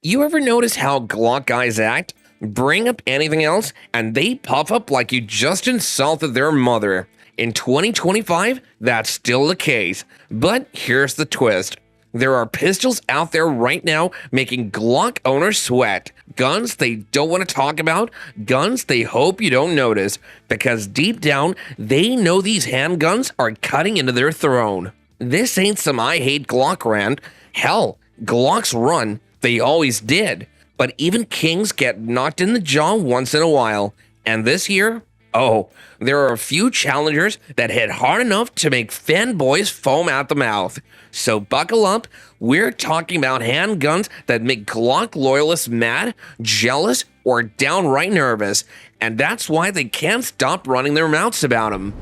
You ever notice how Glock guys act? Bring up anything else, and they puff up like you just insulted their mother. In 2025, that's still the case. But here's the twist. There are pistols out there right now making Glock owners sweat. Guns they don't want to talk about, guns they hope you don't notice, because deep down, they know these handguns are cutting into their throne. This ain't some I hate Glock rant. Hell, Glocks run. They always did. But even kings get knocked in the jaw once in a while. And this year, oh, there are a few challengers that hit hard enough to make fanboys foam at the mouth. So buckle up, we're talking about handguns that make Glock loyalists mad, jealous, or downright nervous. And that's why they can't stop running their mouths about them.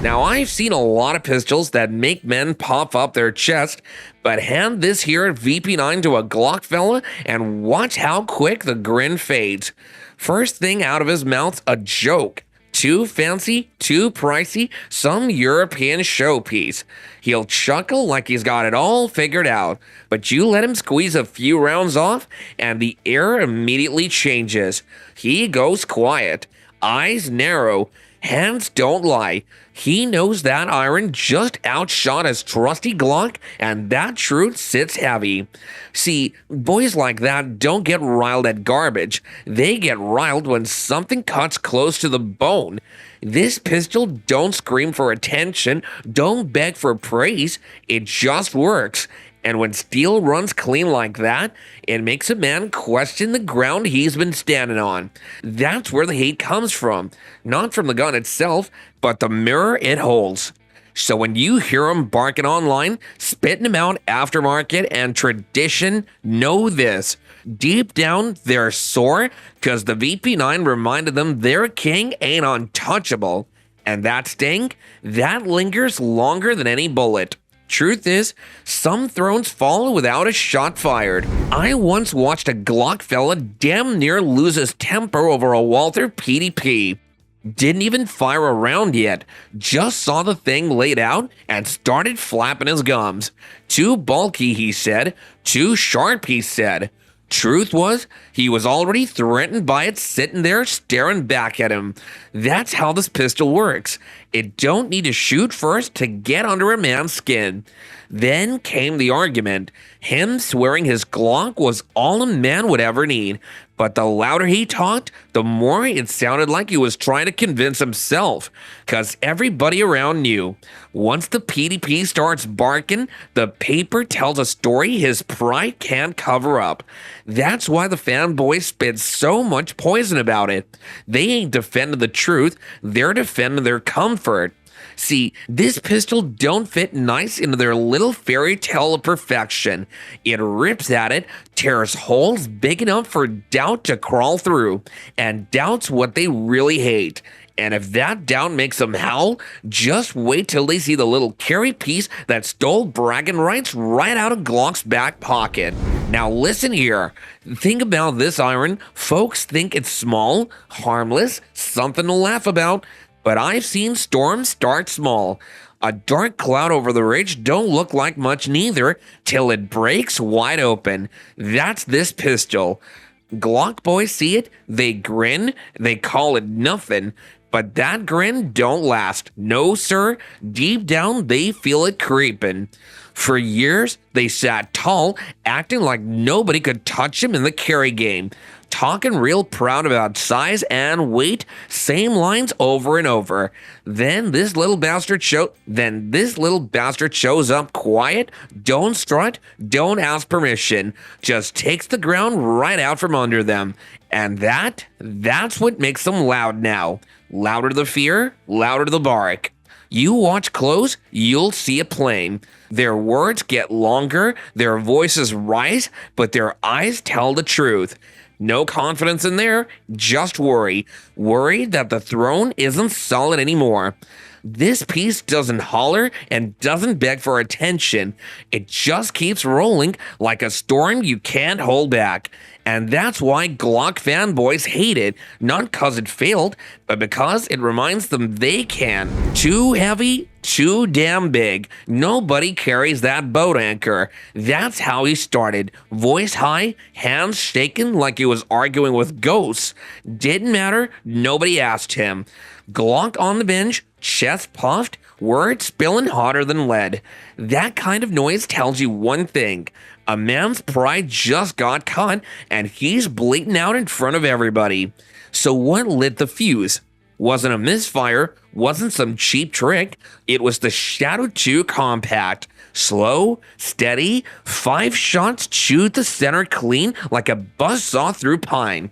Now, I've seen a lot of pistols that make men pop up their chest, but hand this here VP9 to a Glock fella and watch how quick the grin fades. First thing out of his mouth, a joke. Too fancy, too pricey, some European showpiece. He'll chuckle like he's got it all figured out, but you let him squeeze a few rounds off, and the air immediately changes. He goes quiet, eyes narrow, hands don't lie. He knows that iron just outshot his trusty Glock, and that truth sits heavy. See, boys like that don't get riled at garbage. They get riled when something cuts close to the bone. This pistol don't scream for attention, don't beg for praise. It just works. And when steel runs clean like that, it makes a man question the ground he's been standing on. That's where the hate comes from. Not from the gun itself, but the mirror it holds. So when you hear them barking online, spitting them out aftermarket and tradition, know this. Deep down, they're sore because the VP9 reminded them their king ain't untouchable. And that sting, that lingers longer than any bullet. Truth is, some thrones fall without a shot fired. I once watched a Glock fella damn near lose his temper over a Walther PDP. Didn't even fire a round yet, just saw the thing laid out and started flapping his gums. Too bulky, he said. Too sharp, he said. Truth was, he was already threatened by it sitting there staring back at him. That's how this pistol works. It don't need to shoot first to get under a man's skin. Then came the argument, him swearing his Glock was all a man would ever need. But the louder he talked, the more it sounded like he was trying to convince himself. Cause everybody around knew. Once the PDP starts barking, the paper tells a story his pride can't cover up. That's why the fanboys spit so much poison about it. They ain't defending the truth, they're defending their comfort. See, this pistol don't fit nice into their little fairy tale of perfection. It rips at it, tears holes big enough for doubt to crawl through, and doubt's what they really hate. And if that doubt makes them howl, just wait till they see the little carry piece that stole bragging rights right out of Glock's back pocket. Now listen here. Think about this iron. Folks think it's small, harmless, something to laugh about. But I've seen storms start small. A dark cloud over the ridge don't look like much neither till it breaks wide open. That's this pistol. Glock boys see it, they grin, they call it nothing. But that grin don't last. No, sir. Deep down, they feel it creeping. For years, they sat tall, acting like nobody could touch him in the carry game. Talking real proud about size and weight, same lines over and over. Then this little bastard shows up quiet, don't strut, don't ask permission, just takes the ground right out from under them. And that's what makes them loud now. Louder the fear, louder the bark. You watch close, you'll see it plain. Their words get longer, their voices rise, but their eyes tell the truth. No confidence in there, just worry. Worried that the throne isn't solid anymore. This piece doesn't holler and doesn't beg for attention. It just keeps rolling like a storm you can't hold back. And that's why Glock fanboys hate it, not because it failed, but because it reminds them they can. Too heavy, too damn big. Nobody carries that boat anchor. That's how he started. Voice high, hands shaking like he was arguing with ghosts. Didn't matter, nobody asked him. Glock on the bench, chest puffed, words spilling hotter than lead. That kind of noise tells you one thing. A man's pride just got caught, and he's bleating out in front of everybody. So what lit the fuse? Wasn't a misfire, wasn't some cheap trick. It was the Shadow 2 Compact. Slow, steady, 5 shots chewed the center clean like a buzzsaw through pine.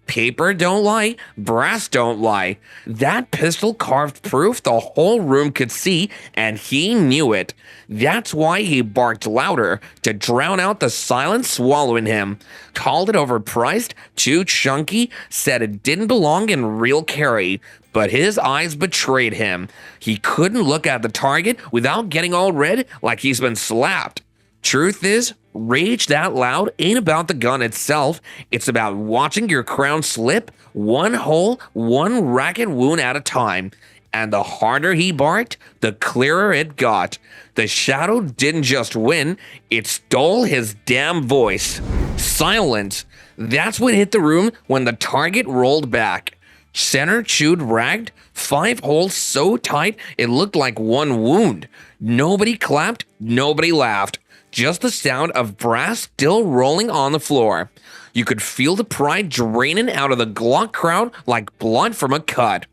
Paper don't lie, brass don't lie. That pistol carved proof the whole room could see, and he knew it. That's why he barked louder, to drown out the silence swallowing him. Called it overpriced, too chunky, said it didn't belong in real carry. But his eyes betrayed him. He couldn't look at the target without getting all red like he's been slapped. Truth is, rage that loud ain't about the gun itself. It's about watching your crown slip one hole, one racket wound at a time. And the harder he barked, the clearer it got. The Shadow didn't just win, it stole his damn voice. Silence. That's what hit the room when the target rolled back. Center chewed ragged, 5 holes so tight it looked like one wound. Nobody clapped, nobody laughed. Just the sound of brass still rolling on the floor. You could feel the pride draining out of the Glock crowd like blood from a cut.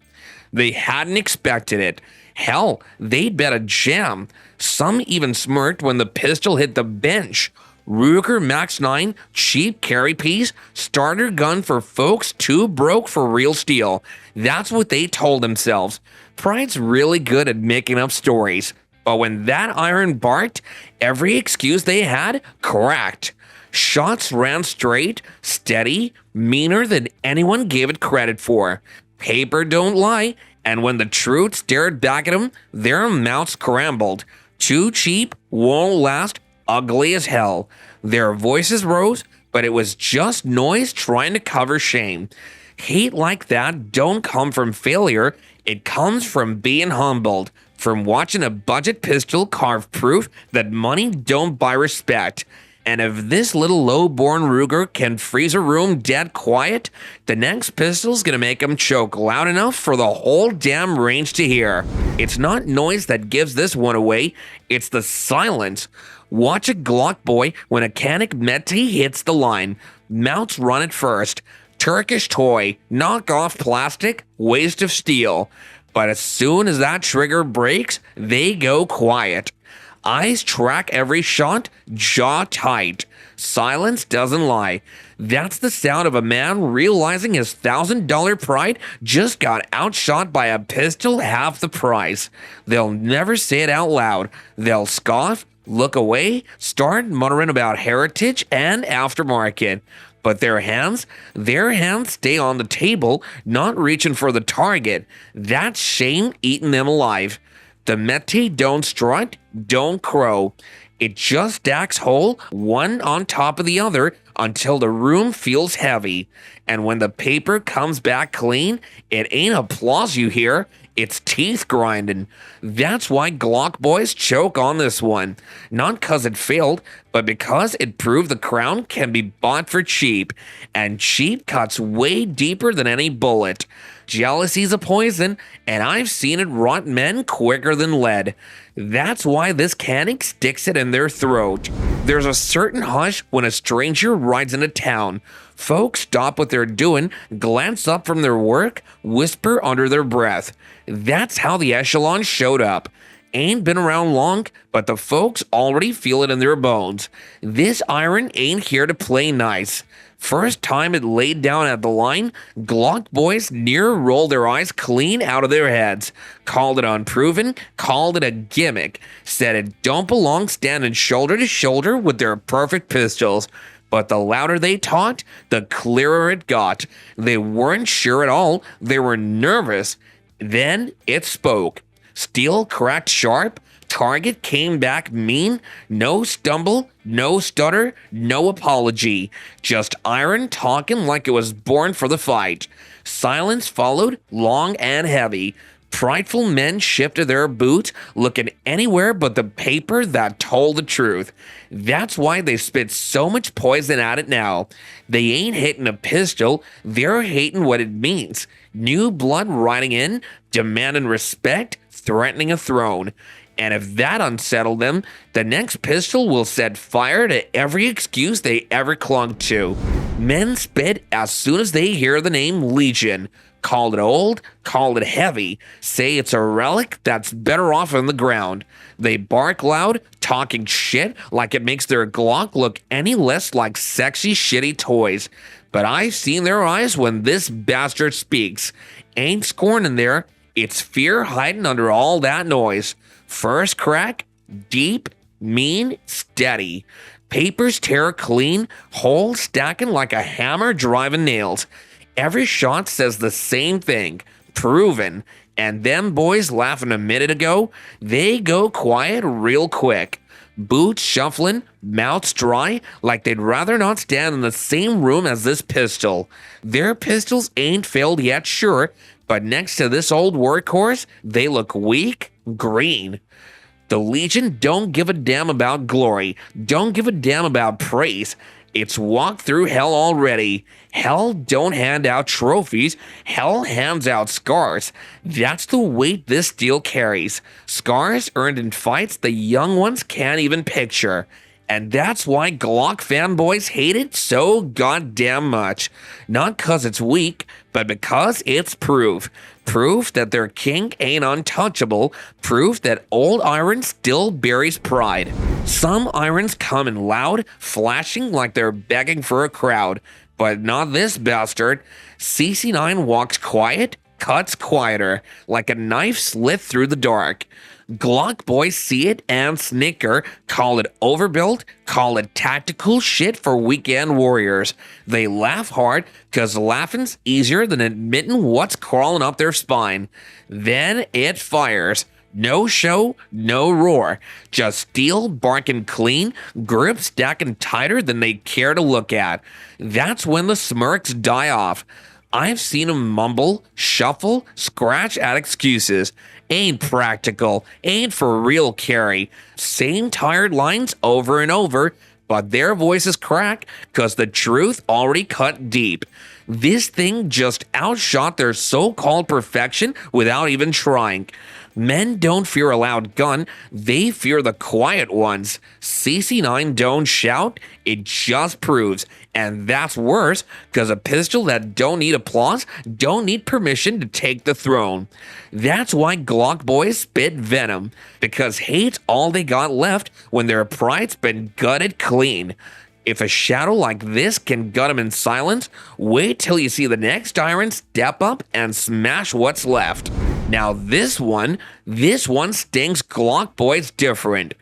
They hadn't expected it. Hell, they'd bet a jam. Some even smirked when the pistol hit the bench. Ruger Max 9, cheap carry piece, starter gun for folks too broke for real steel. That's what they told themselves. Pride's really good at making up stories. But when that iron barked, every excuse they had cracked. Shots ran straight, steady, meaner than anyone gave it credit for. Paper don't lie, and when the truth stared back at them, their mouths scrambled. Too cheap, won't last, ugly as hell. Their voices rose, but it was just noise trying to cover shame. Hate like that don't come from failure, it comes from being humbled. From watching a budget pistol carve proof that money don't buy respect. And if this little low-born Ruger can freeze a room dead quiet, the next pistol's gonna make him choke loud enough for the whole damn range to hear. It's not noise that gives this one away, it's the silence. Watch a Glock boy when a Canic Meti hits the line. Mounts run it first. Turkish toy, knockoff plastic, waste of steel. But as soon as that trigger breaks, they go quiet. Eyes track every shot, jaw tight. Silence doesn't lie. That's the sound of a man realizing his $1,000 pride just got outshot by a pistol half the price. They'll never say it out loud. They'll scoff, look away, start muttering about heritage and aftermarket. But their hands stay on the table, not reaching for the target. That's shame eating them alive. The Meti don't strut, don't crow. It just stacks whole, one on top of the other, until the room feels heavy. And when the paper comes back clean, it ain't applause you hear, it's teeth grinding. That's why Glock boys choke on this one. Not because it failed, but because it proved the crown can be bought for cheap. And cheap cuts way deeper than any bullet. Jealousy's a poison, and I've seen it rot men quicker than lead. That's why this Canic sticks it in their throat. There's a certain hush when a stranger rides into town. Folks stop what they're doing, glance up from their work, whisper under their breath. That's how the echelon showed up. Ain't been around long, but the folks already feel it in their bones. This iron ain't here to play nice. First time it laid down at the line, Glock boys near rolled their eyes clean out of their heads. Called it unproven, called it a gimmick. Said it don't belong standing shoulder to shoulder with their perfect pistols. But the louder they talked, the clearer it got. They weren't sure at all, they were nervous. Then it spoke. Steel cracked sharp. Target came back mean. No stumble, no stutter, no apology. Just iron talking like it was born for the fight. Silence followed, long and heavy. Prideful men shifted their boot, looking anywhere but the paper that told the truth. That's why they spit so much poison at it now. They ain't hitting a pistol, they're hating what it means. New blood riding in, demanding respect, threatening a throne. And if that unsettled them, the next pistol will set fire to every excuse they ever clung to. Men spit as soon as they hear the name Legion. Call it old, call it heavy, say it's a relic that's better off on the ground. They bark loud, talking shit like it makes their Glock look any less like sexy, shitty toys. But I've seen their eyes when this bastard speaks. Ain't scorn in there, it's fear hiding under all that noise. First crack, deep, mean, steady. Papers tear clean, holes stacking like a hammer driving nails. Every shot says the same thing, proven. And them boys laughing a minute ago, they go quiet real quick. Boots shuffling, mouths dry, like they'd rather not stand in the same room as this pistol. Their pistols ain't failed yet, sure, but next to this old workhorse, they look weak, green. The Legion don't give a damn about glory, don't give a damn about praise. It's walked through hell already. Hell don't hand out trophies. Hell hands out scars. That's the weight this steel carries. Scars earned in fights the young ones can't even picture. And that's why Glock fanboys hate it so goddamn much. Not 'cause it's weak, but because it's proof. Proof that their king ain't untouchable. Proof that old iron still buries pride. Some irons come in loud, flashing like they're begging for a crowd. But not this bastard. CC9 walks quiet, cuts quieter, like a knife slit through the dark. Glock boys see it and snicker, call it overbuilt, call it tactical shit for weekend warriors. They laugh hard, 'cause laughing's easier than admitting what's crawling up their spine. Then it fires. No show, no roar. Just steel barking clean, grip stacking tighter than they care to look at. That's when the smirks die off. I've seen him mumble, shuffle, scratch at excuses. Ain't practical, ain't for real carry. Same tired lines over and over, but their voices crack 'cause the truth already cut deep. This thing just outshot their so-called perfection without even trying. Men don't fear a loud gun, they fear the quiet ones. CC9 don't shout, it just proves. And that's worse, because a pistol that don't need applause, don't need permission to take the throne. That's why Glock boys spit venom, because hate's all they got left when their pride's been gutted clean. If a shadow like this can gut him in silence, wait till you see the next iron step up and smash what's left. Now this one stings Glock boys different.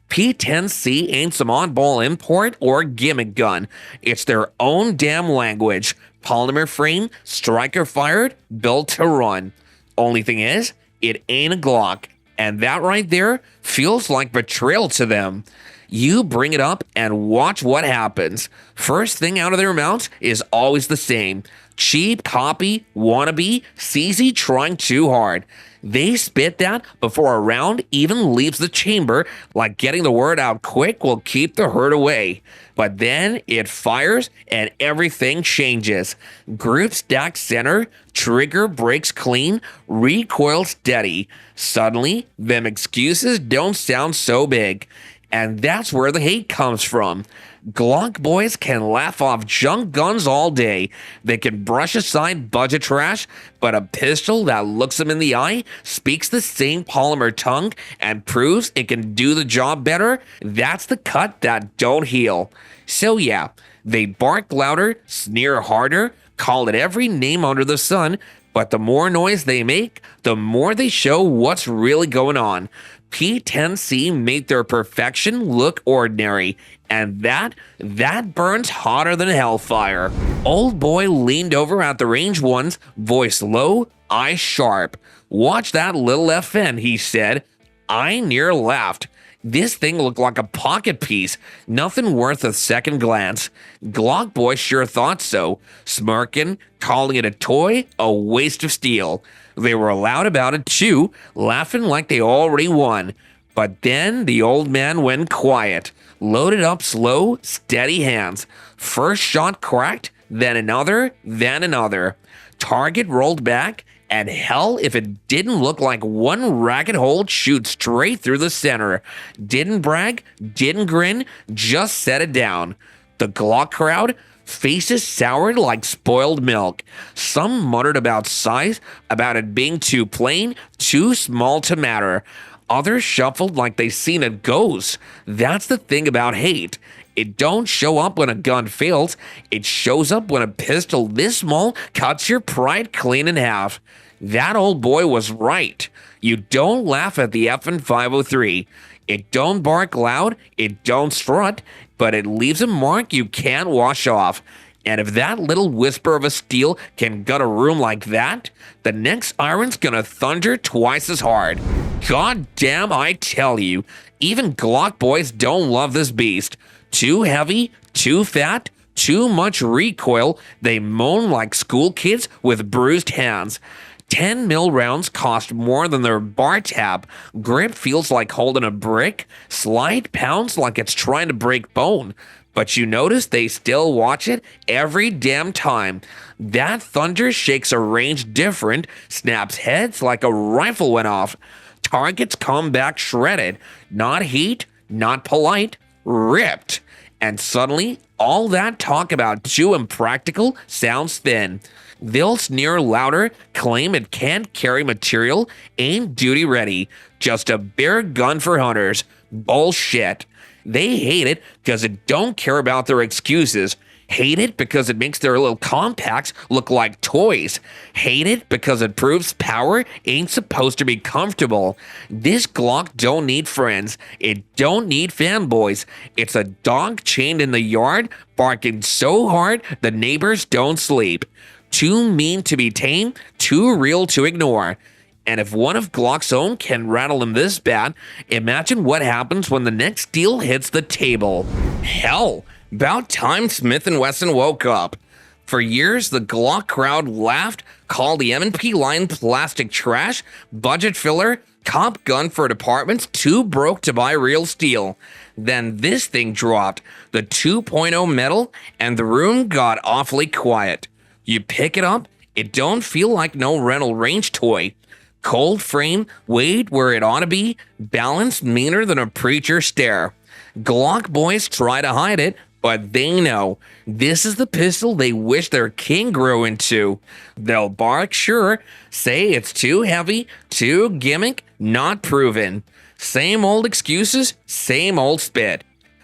P10C ain't some oddball import or gimmick gun. It's their own damn language. Polymer frame, striker fired, built to run. Only thing is, it ain't a Glock. And that right there feels like betrayal to them. You bring it up and watch what happens. First thing out of their mouths is always the same. Cheap, copy, wannabe, CZ trying too hard. They spit that before a round even leaves the chamber, like getting the word out quick will keep the hurt away. But then it fires and everything changes. Group stack center, trigger breaks clean, recoil steady. Suddenly, them excuses don't sound so big. And that's where the hate comes from. Glock boys can laugh off junk guns all day. They can brush aside budget trash, but a pistol that looks them in the eye, speaks the same polymer tongue, and proves it can do the job better, that's the cut that don't heal. So yeah, they bark louder, sneer harder, call it every name under the sun, But the more noise they make, the more they show what's really going on. P10C made their perfection look ordinary, and that burns hotter than hellfire. Old boy leaned over at the range ones, voice low, eyes sharp. "Watch that little FN," he said. I near laughed. This thing looked like a pocket piece, nothing worth a second glance. Glock boy sure thought so, smirking, calling it a toy, a waste of steel. They were loud about it too, laughing like they already won. But then the old man went quiet, loaded up slow, steady hands. First shot cracked, then another, then another. Target rolled back, and hell if it didn't look like one ragged hole shoot straight through the center. Didn't brag, didn't grin, just set it down. The Glock crowd, faces soured like spoiled milk. Some muttered about size, about it being too plain, too small to matter. Others shuffled like they seen a ghost. That's the thing about hate. It don't show up when a gun fails. It shows up when a pistol this small cuts your pride clean in half. That old boy was right. You don't laugh at the effing 503. It don't bark loud, it don't strut, but it leaves a mark you can't wash off. And if that little whisper of a steel can gut a room like that, the next iron's gonna thunder twice as hard. God damn, I tell you, even Glock boys don't love this beast. Too heavy, too fat, too much recoil, they moan like school kids with bruised hands. 10 mil rounds cost more than their bar tab. Grip feels like holding a brick. Slide pounds like it's trying to break bone. But you notice they still watch it every damn time. That thunder shakes a range different, snaps heads like a rifle went off. Targets come back shredded. Not heat, not polite, ripped. And suddenly, all that talk about too impractical sounds thin. They'll sneer louder, claim it can't carry material, ain't duty ready. Just a bare gun for hunters. Bullshit. They hate it because it don't care about their excuses. Hate it because it makes their little compacts look like toys. Hate it because it proves power ain't supposed to be comfortable. This Glock don't need friends. It don't need fanboys. It's a dog chained in the yard, barking so hard the neighbors don't sleep. Too mean to be tamed, too real to ignore. And if one of Glock's own can rattle him this bad, imagine what happens when the next deal hits the table. Hell, about time Smith & Wesson woke up. For years, the Glock crowd laughed, called the M&P line plastic trash, budget filler, cop gun for departments too broke to buy real steel. Then this thing dropped, the 2.0 metal, and the room got awfully quiet. You pick it up, it don't feel like no rental range toy. Cold frame, weight where it ought to be, balance meaner than a preacher's stare. Glock boys try to hide it, but they know this is the pistol they wish their king grew into. They'll bark, sure, say it's too heavy, too gimmick, not proven. Same old excuses, same old spit.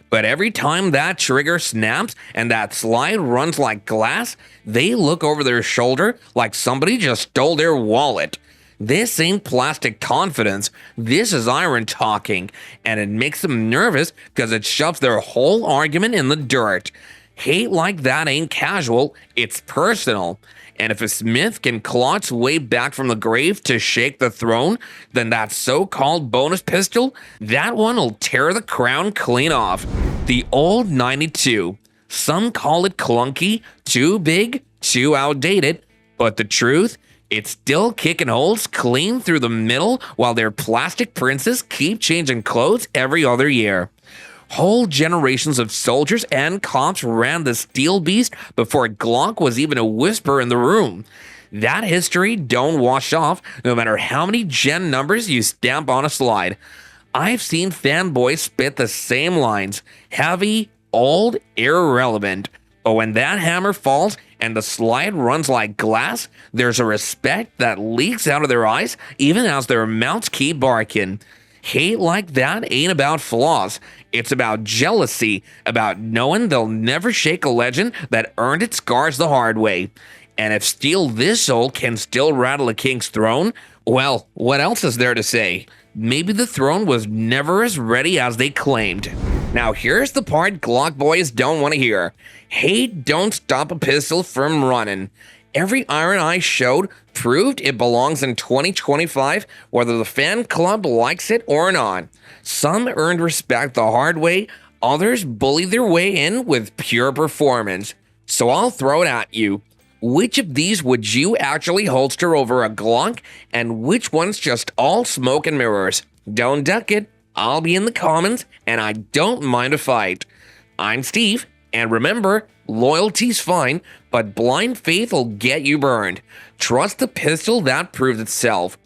But every time that trigger snaps and that slide runs like glass, they look over their shoulder like somebody just stole their wallet. This ain't plastic confidence, this is iron talking, and it makes them nervous because it shoves their whole argument in the dirt. Hate like that ain't casual, it's personal. And if a Smith can claw its way back from the grave to shake the throne, then that so-called bonus pistol, that one will tear the crown clean off. The old 92. Some call it clunky, too big, too outdated, but the truth, it's still kicking holes clean through the middle while their plastic princes keep changing clothes every other year. Whole generations of soldiers and cops ran the steel beast before Glock was even a whisper in the room. That history don't wash off no matter how many gen numbers you stamp on a slide. I've seen fanboys spit the same lines, heavy, old, irrelevant. But when that hammer falls and the slide runs like glass, there's a respect that leaks out of their eyes even as their mouths keep barking. Hate like that ain't about flaws. It's about jealousy, about knowing they'll never shake a legend that earned its scars the hard way. And if Steel this soul can still rattle a king's throne, well, what else is there to say? Maybe the throne was never as ready as they claimed. Now here's the part Glock boys don't want to hear. Hate don't stop a pistol from running. Every Iron Eye showed proved it belongs in 2025, whether the fan club likes it or not. Some earned respect the hard way, others bullied their way in with pure performance. So I'll throw it at you. Which of these would you actually holster over a Glock, and which one's just all smoke and mirrors? Don't duck it. I'll be in the comments, and I don't mind a fight. I'm Steve, and remember, loyalty's fine, but blind faith will get you burned. Trust the pistol that proves itself.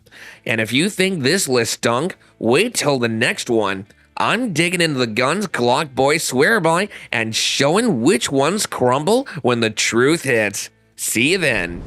And if you think this list stunk, wait till the next one. I'm digging into the guns Glock boys swear by and showing which ones crumble when the truth hits. See you then.